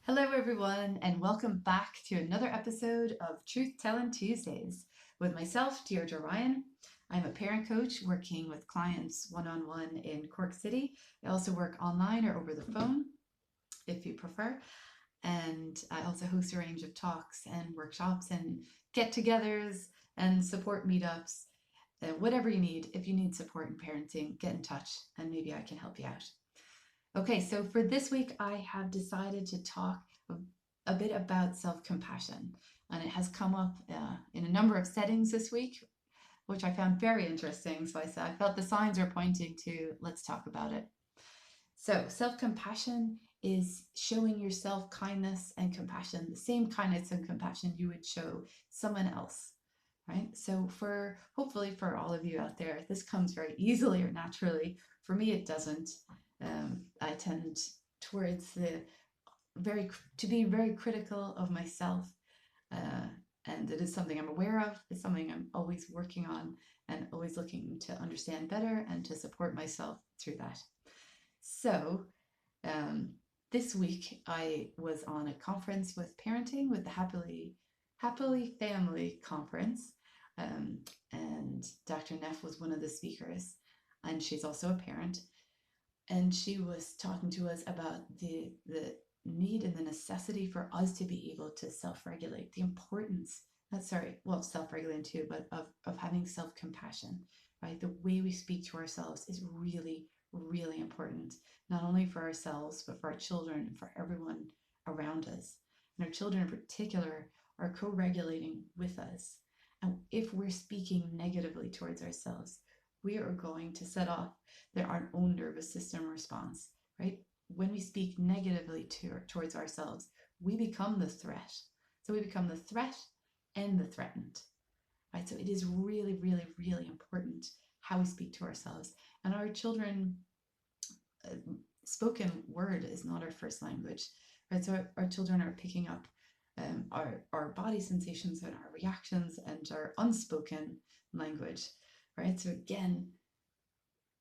Hello, everyone, and welcome back to another episode of Tellin Tuesdays with myself, Deirdre Ryan. I'm a parent coach working with clients one-on-one in Cork City. I also work online or over the phone, if you prefer. And I also host a range of talks and workshops and get-togethers and support meetups. Whatever you need, if you need support in parenting, get in touch and maybe I can help you out. Okay, so for this week, I have decided to talk a bit about self-compassion, and it has come up in a number of settings this week, which I found very interesting. So I felt the signs are pointing to let's talk about it. So self-compassion is showing yourself kindness and compassion, the same kindness and compassion you would show someone else, right? So hopefully for all of you out there, this comes very easily or naturally. For me, it doesn't. I tend towards to be very critical of myself, and it is something I'm aware of. It's something I'm always working on and always looking to understand better and to support myself through that. So this week I was on a conference with parenting with the Happily Family Conference, and Dr. Neff was one of the speakers, and she's also a parent. And she was talking to us about the need and the necessity for us to be able to self-regulate, the importance, self-regulating too, but of having self-compassion, right? The way we speak to ourselves is really, really important, not only for ourselves, but for our children, for everyone around us. And our children in particular are co-regulating with us. And if we're speaking negatively towards ourselves, we are going to set off our own nervous system response, right? When we speak negatively towards ourselves, we become the threat. So we become the threat and the threatened, right? So it is really, really, really important how we speak to ourselves. And our children, spoken word is not our first language, right? So our children are picking up our body sensations and our reactions and our unspoken language, right? So again,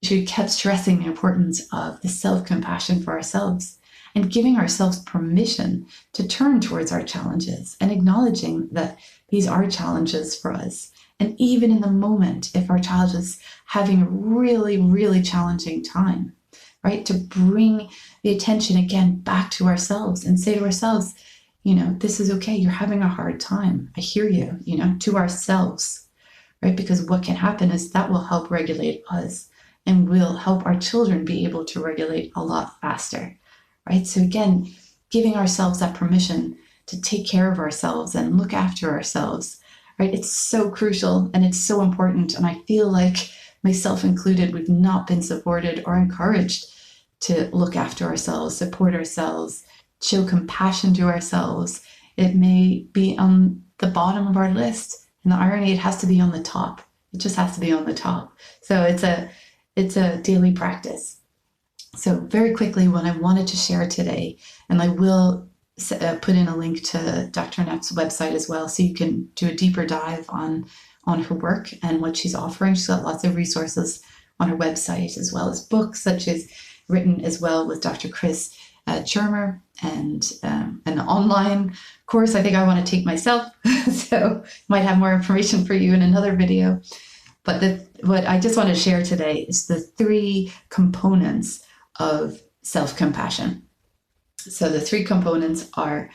she kept stressing the importance of the self-compassion for ourselves and giving ourselves permission to turn towards our challenges and acknowledging that these are challenges for us. And even in the moment, if our child is having a really, really challenging time, right, to bring the attention again back to ourselves and say to ourselves, this is okay. You're having a hard time. I hear you, to ourselves, right? Because what can happen is that will help regulate us and will help our children be able to regulate a lot faster, right? So again, giving ourselves that permission to take care of ourselves and look after ourselves, right? It's so crucial and it's so important. And I feel like, myself included, we've not been supported or encouraged to look after ourselves, support ourselves, show compassion to ourselves. It may be on the bottom of our list. And the irony, it has to be on the top. It just has to be on the top. So it's a daily practice. So very quickly, what I wanted to share today, and I will put in a link to Dr. Neff's website as well, so you can do a deeper dive on her work and what she's offering. She's got lots of resources on her website, as well as books that she's written as well with Dr. Chris Chermer, and an online course I think I want to take myself. So might have more information for you in another video. But what I just want to share today is the 3 components of self-compassion. So the 3 components are,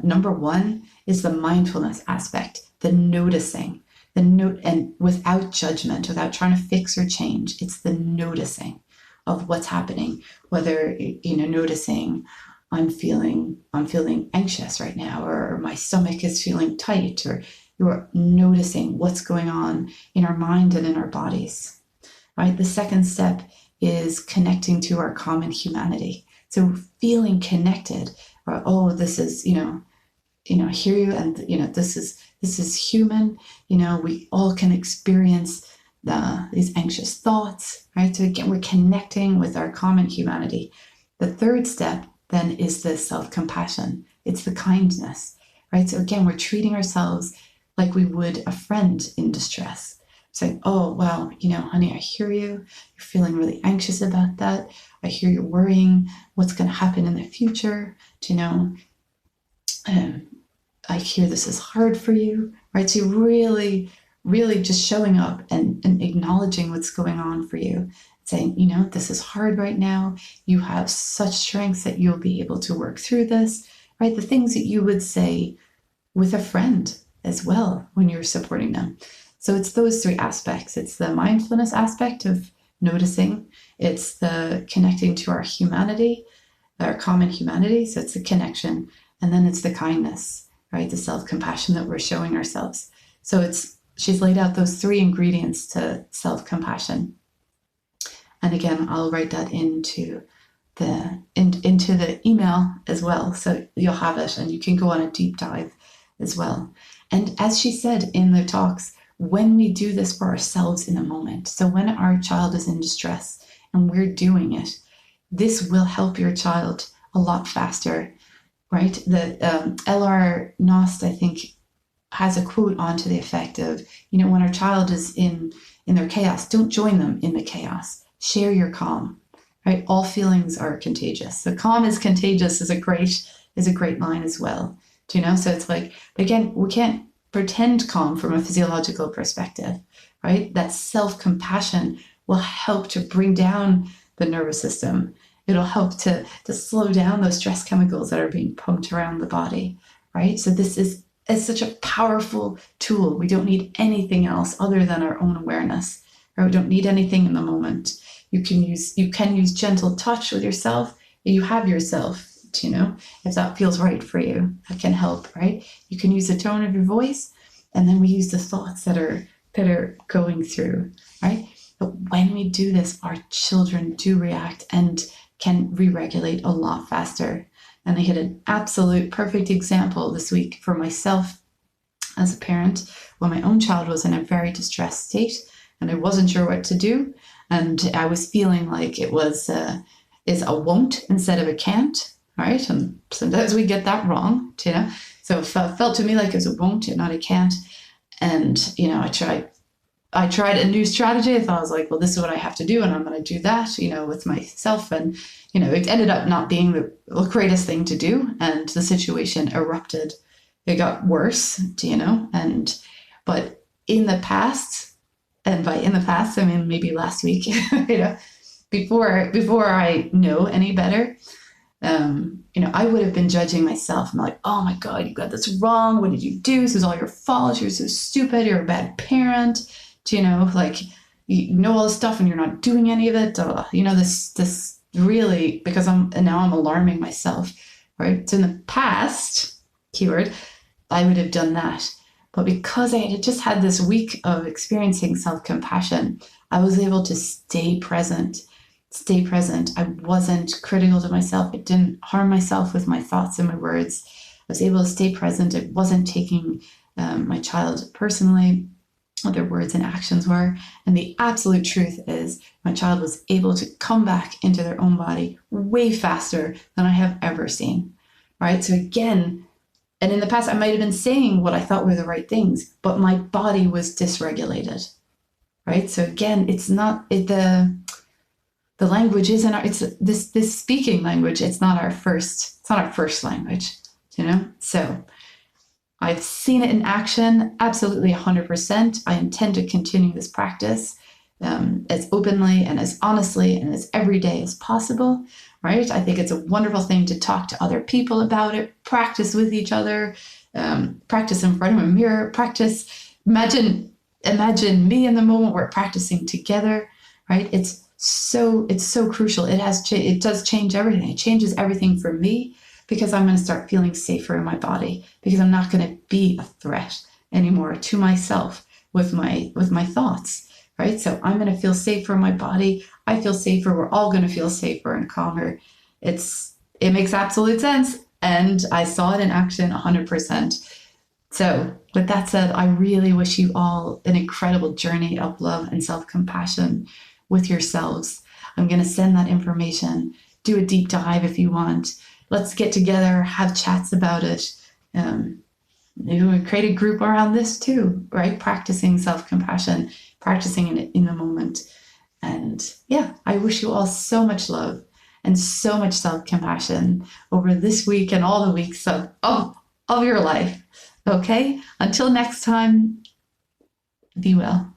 number 1 is the mindfulness aspect, the noticing, and without judgment, without trying to fix or change. It's the noticing of what's happening, whether, noticing I'm feeling anxious right now, or my stomach is feeling tight, or you're noticing what's going on in our mind and in our bodies, right? The second step is connecting to our common humanity. So feeling connected, or, this is, I hear you, and, this is human, we all can experience these anxious thoughts, right? So again, we're connecting with our common humanity. The third step then is the self-compassion. It's the kindness, right? So again, we're treating ourselves like we would a friend in distress. Saying, oh, wow, honey, I hear you. You're feeling really anxious about that. I hear you're worrying what's going to happen in the future. um, I hear this is hard for you, right? So really, really just showing up and acknowledging what's going on for you, saying, this is hard right now. You have such strength that you'll be able to work through this, right? The things that you would say with a friend as well when you're supporting them. So it's those three aspects. It's the mindfulness aspect of noticing, it's the connecting to our humanity, our common humanity. So it's the connection, and then it's the kindness, right? The self-compassion that we're showing ourselves. So she's laid out those three ingredients to self-compassion. And again, I'll write that into the email as well, so you'll have it and you can go on a deep dive as well. And as she said in the talks, when we do this for ourselves in the moment, so when our child is in distress and we're doing it, this will help your child a lot faster, right? The L.R. Nost, I think, has a quote on to the effect of, when our child is in their chaos, don't join them in the chaos. Share your calm, right? All feelings are contagious. So calm is contagious is a great line as well. Do you know? So it's like, again, we can't pretend calm from a physiological perspective, right? That self-compassion will help to bring down the nervous system. It'll help to slow down those stress chemicals that are being pumped around the body, right? So this is such a powerful tool. We don't need anything else other than our own awareness, or we don't need anything in the moment. You can use gentle touch with yourself. You have yourself, if that feels right for you, that can help, right? You can use the tone of your voice, and then we use the thoughts that are going through, right? But when we do this, our children do react and can re-regulate a lot faster. And I had an absolute perfect example this week for myself as a parent when my own child was in a very distressed state and I wasn't sure what to do. And I was feeling like it was is a won't instead of a can't, right? And sometimes we get that wrong, So it felt to me like it was a won't and not a can't. And, I tried a new strategy. I thought, I was like, well, this is what I have to do, and I'm going to do that, with myself. And, it ended up not being the greatest thing to do, and the situation erupted. It got worse, but in the past, and by in the past, I mean, maybe last week, before I know any better, I would have been judging myself. I'm like, oh my God, you got this wrong. What did you do? This is all your fault. You're so stupid. You're a bad parent. Like, you know all this stuff and you're not doing any of it. This really, because I'm alarming myself, right? So in the past, keyword, I would have done that. But because I had just had this week of experiencing self-compassion, I was able to stay present. I wasn't critical to myself. I didn't harm myself with my thoughts and my words. I was able to stay present. I wasn't taking my child personally, what their words and actions were. And the absolute truth is my child was able to come back into their own body way faster than I have ever seen, right? So again, and in the past, I might have been saying what I thought were the right things, but my body was dysregulated, right? So again, it's not the language isn't it's this speaking language. It's not our first language, So I've seen it in action, absolutely 100%. I intend to continue this practice as openly and as honestly and as every day as possible, right? I think it's a wonderful thing to talk to other people about it, practice with each other, practice in front of a mirror, practice. Imagine me in the moment. We're practicing together, right? It's so crucial. It does change everything. It changes everything for me, because I'm going to start feeling safer in my body, because I'm not going to be a threat anymore to myself with my thoughts, right? So I'm going to feel safer in my body. I feel safer. We're all going to feel safer and calmer. It makes absolute sense. And I saw it in action 100%. So with that said, I really wish you all an incredible journey of love and self-compassion with yourselves. I'm going to send that information. Do a deep dive if you want. Let's get together, have chats about it. Maybe we create a group around this too, right? Practicing self-compassion, practicing it in the moment. And yeah, I wish you all so much love and so much self-compassion over this week and all the weeks of of your life. Okay, until next time, be well.